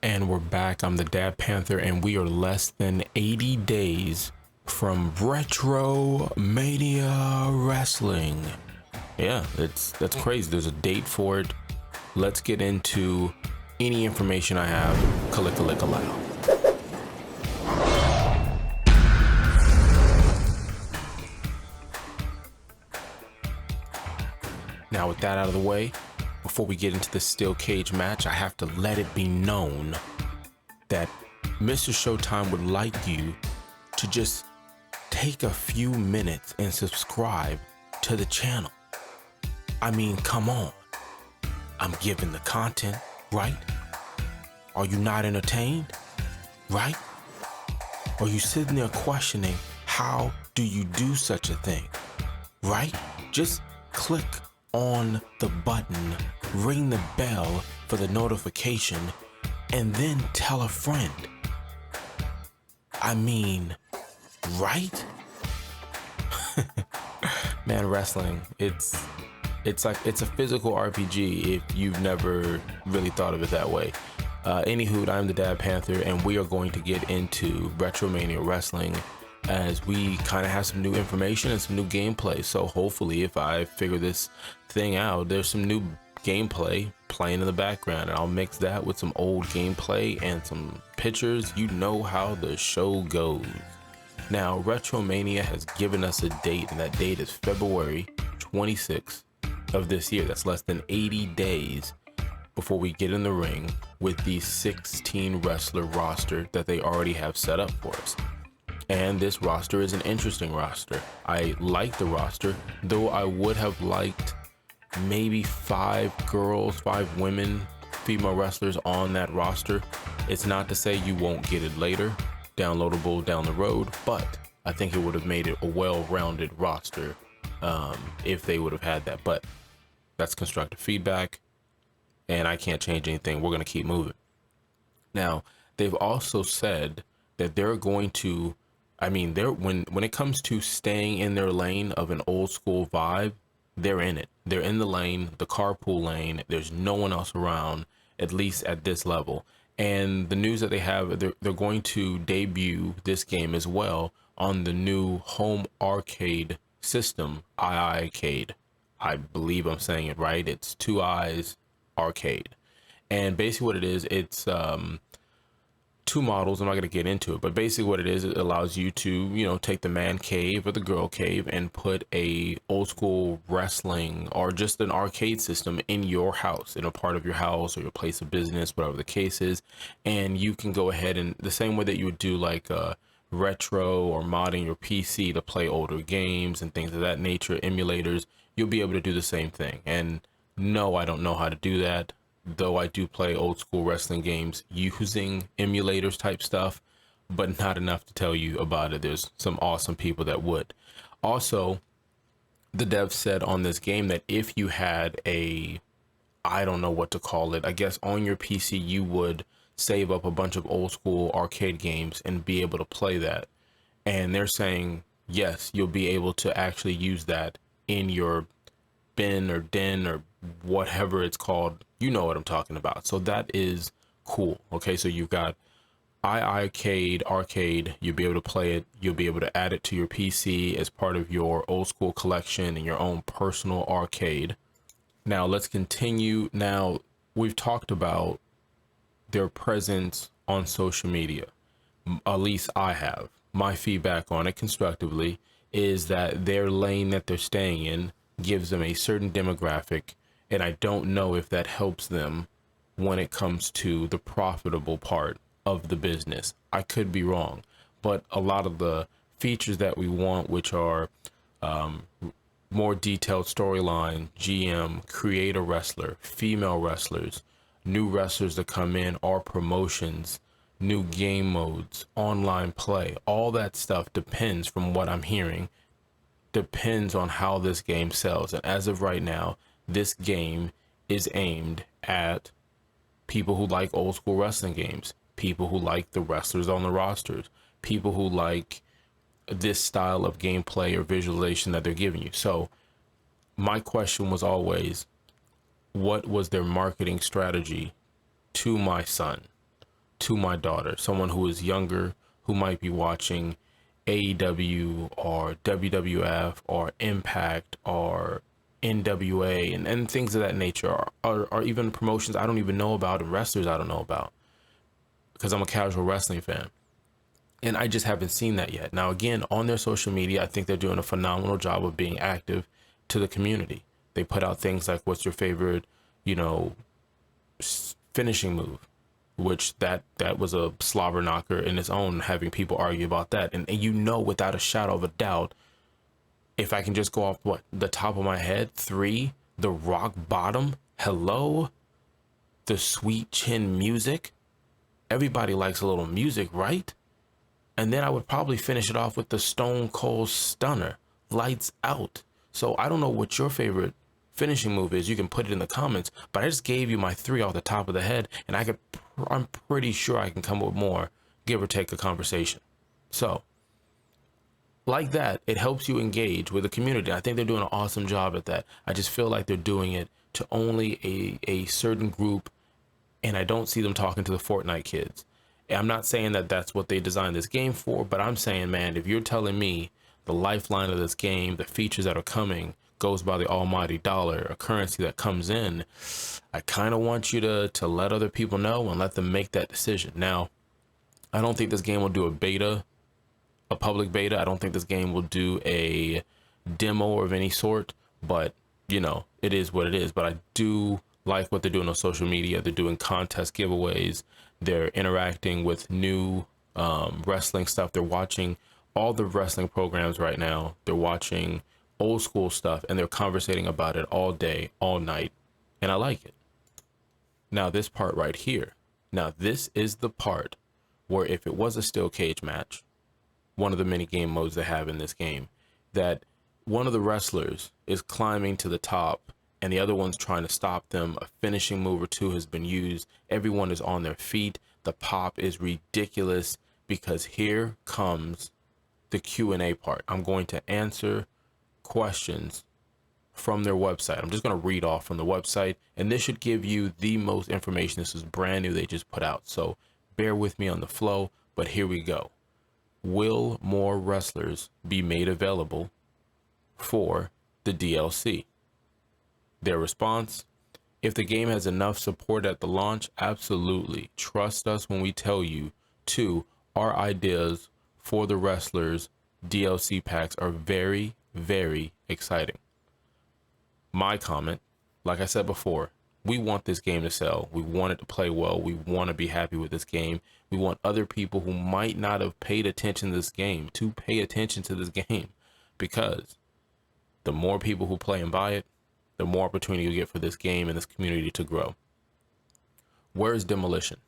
And we're back. I'm the Dad Panther, and we are less than 80 days from Retromania Wrestling. Yeah, that's crazy. There's a date for it. Let's get into any information I have. Click allow. Now, with that out of the way, before we get into the steel cage match, I have to let it be known that Mr. Showtime would like you to just take a few minutes and subscribe to the channel. I mean, come on. I'm giving the content, right? Are you not entertained? Right? Are you sitting there questioning, how do you do such a thing? Right? Just click on the button, ring the bell for the notification, and then tell a friend. I mean, right? Man, wrestling, it's a physical RPG if you've never really thought of it that way. Anywho, I'm the Dad Panther, and we are going to get into Retromania Wrestling as we kind of have some new information and some new gameplay. So hopefully, if I figure this thing out, there's some new gameplay playing in the background, and I'll mix that with some old gameplay and some pictures. You know how the show goes. Now, Retromania has given us a date, and that date is February 26th of this year. That's less than 80 days before we get in the ring with the 16 wrestler roster that they already have set up for us. And this roster is an interesting roster. I like the roster, though I would have liked maybe 5 women, female wrestlers on that roster. It's not to say you won't get it later, downloadable down the road, but I think it would have made it a well-rounded roster if they would have had that. But that's constructive feedback, and I can't change anything. We're going to keep moving. Now, they've also said that they're going to, when it comes to staying in their lane of an old school vibe, they're in it. They're in the lane, the carpool lane. There's no one else around, at least at this level. And the news that they have, they're going to debut this game as well on the new home arcade system, iArcade. I believe I'm saying it right. It's 2 Eyes Arcade. And basically what it is, it's 2 models. I'm not going to get into it, but basically what it is, it allows you to, take the man cave or the girl cave and put a old school wrestling or just an arcade system in your house, in a part of your house or your place of business, whatever the case is. And you can go ahead and the same way that you would do like retro or modding your PC to play older games and things of that nature, emulators, you'll be able to do the same thing. And no, I don't know how to do that, though I do play old school wrestling games using emulators type stuff, but not enough to tell you about it. There's some awesome people that would. Also, the dev said on this game that if you had I don't know what to call it, I guess on your PC, you would save up a bunch of old school arcade games and be able to play that. And they're saying, yes, you'll be able to actually use that in your bin or den or whatever it's called. You know what I'm talking about. So that is cool. Okay, so you've got iArcade, you'll be able to play it. You'll be able to add it to your PC as part of your old school collection and your own personal arcade. Now let's continue. Now, we've talked about their presence on social media. At least I have. My feedback on it constructively is that their lane that they're staying in gives them a certain demographic, and I don't know if that helps them when it comes to the profitable part of the business. I could be wrong, but a lot of the features that we want, which are more detailed storyline, GM, create a wrestler, female wrestlers, new wrestlers that come in, or promotions, new game modes, online play, all that stuff depends, from what I'm hearing, depends on how this game sells. And as of right now, this game is aimed at people who like old school wrestling games, people who like the wrestlers on the rosters, people who like this style of gameplay or visualization that they're giving you. So my question was always, what was their marketing strategy to my son? to my daughter, someone who is younger, who might be watching AEW or WWF or Impact or NWA and things of that nature, or even promotions I don't even know about and wrestlers I don't know about, because I'm a casual wrestling fan. And I just haven't seen that yet. Now, again, on their social media, I think they're doing a phenomenal job of being active to the community. They put out things like, what's your favorite, finishing move? Which that was a slobber knocker in its own, having people argue about that. And without a shadow of a doubt, if I can just go off the top of my head, 3, the rock bottom, hello, the sweet chin music. Everybody likes a little music, right? And then I would probably finish it off with the Stone Cold Stunner, lights out. So I don't know what your favorite finishing move is. You can put it in the comments, but I just gave you my 3 off the top of the head, and I'm pretty sure I can come up with more, give or take a conversation. So like that, it helps you engage with the community. I think they're doing an awesome job at that. I just feel like they're doing it to only a certain group, and I don't see them talking to the Fortnite kids. I'm not saying that that's what they designed this game for, but I'm saying, man, if you're telling me the lifeline of this game, the features that are coming, goes by the almighty dollar, a currency that comes in, I kind of want you to let other people know and let them make that decision. Now, I don't think this game will do a public beta. I don't think this game will do a demo of any sort, but it is what it is. But I do like what they're doing on social media. They're doing contest giveaways. They're interacting with new wrestling stuff. They're watching all the wrestling programs right now. They're watching old school stuff, and they're conversating about it all day, all night. And I like it. Now, this part right here. Now, this is the part where if it was a steel cage match, one of the many game modes they have in this game, that one of the wrestlers is climbing to the top and the other one's trying to stop them. A finishing move or two has been used. Everyone is on their feet. The pop is ridiculous, because here comes the Q&A part. I'm going to answer questions from their website. I'm just going to read off from the website, and this should give you the most information. This is brand new. They just put out, so bear with me on the flow, but here we go. Will more wrestlers be made available for the DLC? Their response: if the game has enough support at the launch, absolutely. Trust us when we tell you. 2, our ideas for the wrestlers DLC packs are very, very exciting. My comment, like I said before, we want this game to sell. We want it to play well. We want to be happy with this game. We want other people who might not have paid attention to this game to pay attention to this game, because the more people who play and buy it, the more opportunity you get for this game and this community to grow. Where is Demolition?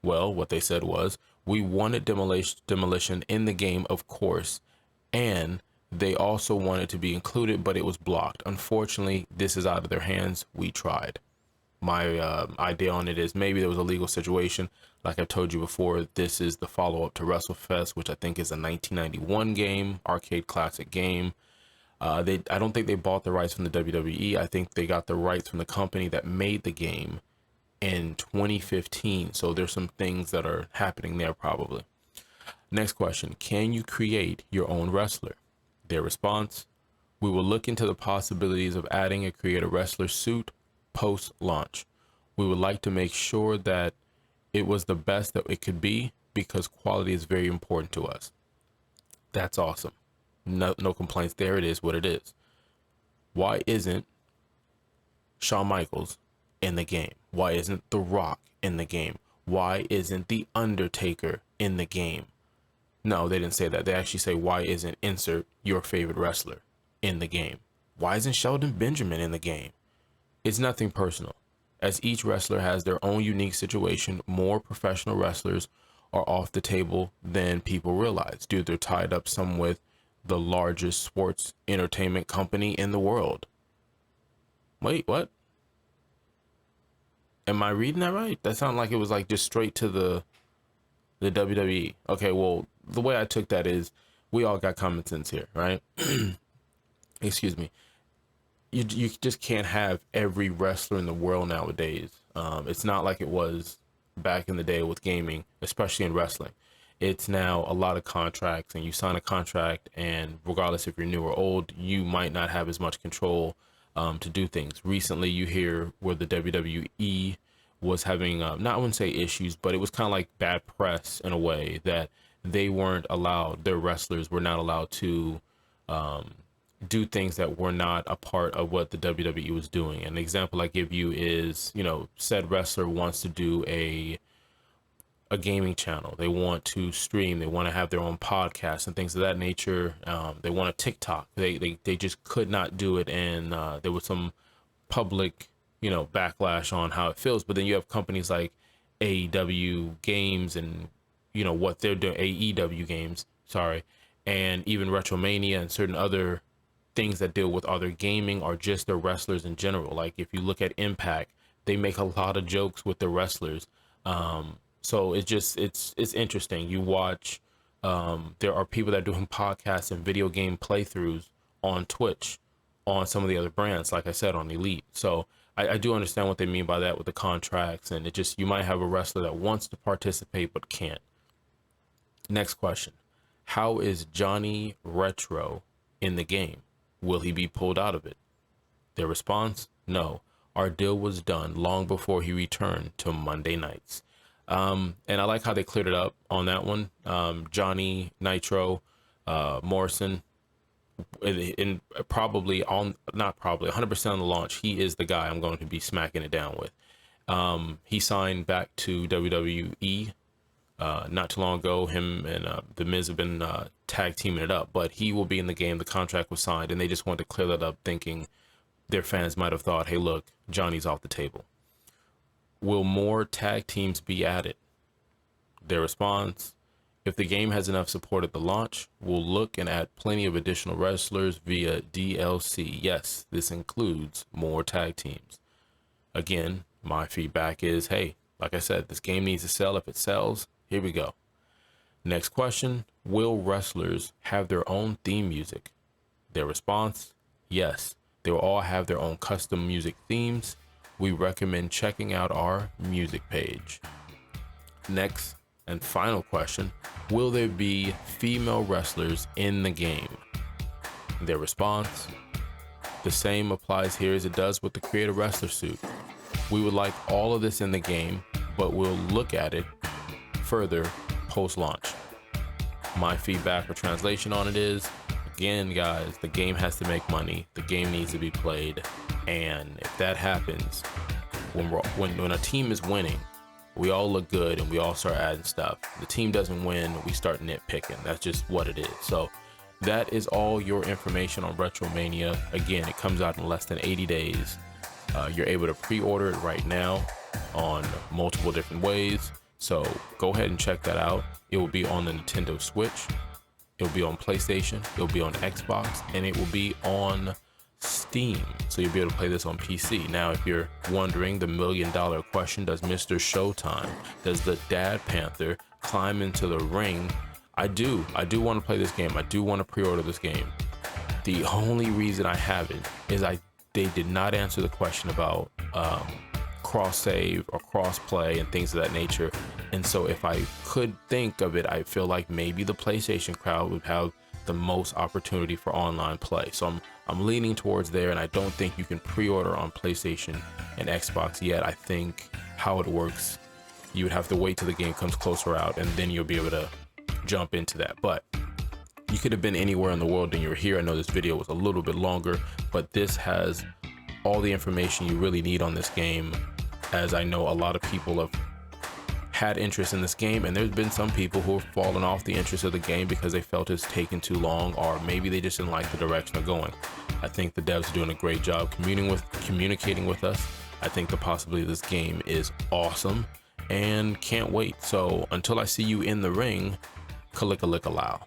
Well, what they said was, we wanted Demolition in the game, of course, and they also wanted to be included, but it was blocked. Unfortunately, this is out of their hands. We tried. My idea on it is maybe there was a legal situation. Like I've told you before, this is the follow-up to WrestleFest, which I think is a 1991 game, arcade classic game. I don't think they bought the rights from the WWE. I think they got the rights from the company that made the game in 2015. So there's some things that are happening there probably. Next question: can you create your own wrestler? Their response: we will look into the possibilities of adding a create a wrestler suit post-launch. We would like to make sure that it was the best that it could be, because quality is very important to us. That's awesome. No complaints there. It is what it is. Why isn't Shawn Michaels in the game? Why isn't The Rock in the game? Why isn't The Undertaker in the game? No, they didn't say that. They actually say, why isn't insert your favorite wrestler in the game? Why isn't Shelton Benjamin in the game? It's nothing personal, as each wrestler has their own unique situation. More professional wrestlers are off the table than people realize, due they're tied up some with the largest sports entertainment company in the world. Wait, what? Am I reading that right? That sounded like it was like just straight to the WWE. Okay, well, the way I took that is, we all got common sense here, right? Excuse me. You just can't have every wrestler in the world nowadays. It's not like it was back in the day with gaming, especially in wrestling. It's now a lot of contracts, and you sign a contract, and regardless if you're new or old, you might not have as much control to do things. Recently, you hear where the WWE was having, not I wouldn't say issues, but it was kind of like bad press in a way that they weren't allowed, their wrestlers were not allowed to do things that were not a part of what the WWE was doing. An example I give you is, said wrestler wants to do a gaming channel. They want to stream. They want to have their own podcast and things of that nature. They want a TikTok. They just could not do it, and there was some public, backlash on how it feels. But then you have companies like AEW Games and what they're doing, AEW Games, sorry, and even Retromania and certain other things that deal with other gaming or just their wrestlers in general. Like if you look at Impact, they make a lot of jokes with the wrestlers. So it's interesting. You watch, there are people that are doing podcasts and video game playthroughs on Twitch on some of the other brands, like I said, on Elite. So I do understand what they mean by that with the contracts, and you might have a wrestler that wants to participate but can't. Next question. How is Johnny Retro in the game? Will he be pulled out of it? Their response, no. Our deal was done long before he returned to Monday nights. And I like how they cleared it up on that one. Johnny Nitro Morrison, in probably on, not probably 100% on the launch, he is the guy I'm going to be smacking it down with. He signed back to WWE not too long ago. Him and The Miz have been tag teaming it up, but he will be in the game. The contract was signed, and they just wanted to clear that up, thinking their fans might have thought, hey, look, Johnny's off the table. Will more tag teams be added? Their response, if the game has enough support at the launch, we'll look and add plenty of additional wrestlers via DLC. Yes, this includes more tag teams. Again, my feedback is, hey, like I said, this game needs to sell. If it sells, here we go. Next question, will wrestlers have their own theme music? Their response, yes, they will all have their own custom music themes. We recommend checking out our music page. Next and final question, will there be female wrestlers in the game? Their response, the same applies here as it does with the Creator Wrestler suit. We would like all of this in the game, but we'll look at it further post-launch. My feedback or translation on it is, again, guys, the game has to make money. The game needs to be played. And if that happens, when a team is winning, we all look good and we all start adding stuff. The team doesn't win, we start nitpicking. That's just what it is. So that is all your information on Retromania. Again, it comes out in less than 80 days. You're able to pre-order it right now on multiple different ways. So go ahead and check that out. It will be on the Nintendo Switch. It will be on PlayStation. It will be on Xbox, and it will be on Steam. So you'll be able to play this on PC. Now, if you're wondering the $1 million question, does Mr. Showtime, does the Dadadpanther climb into the ring? I do want to play this game. I do want to pre-order this game. The only reason I haven't is they did not answer the question about cross save or cross play and things of that nature. And so if I could think of it, I feel like maybe the PlayStation crowd would have the most opportunity for online play. So I'm leaning towards there, and I don't think you can pre-order on PlayStation and Xbox yet. I think how it works, you would have to wait till the game comes closer out, and then you'll be able to jump into that. But you could have been anywhere in the world and you're here. I know this video was a little bit longer, but this has all the information you really need on this game, as I know a lot of people have had interest in this game, and there's been some people who have fallen off the interest of the game because they felt it's taken too long, or maybe they just didn't like the direction they're going. I think the devs are doing a great job communicating with us. I think the possibility of this game is awesome and can't wait. So until I see you in the ring, kalika-lika-low.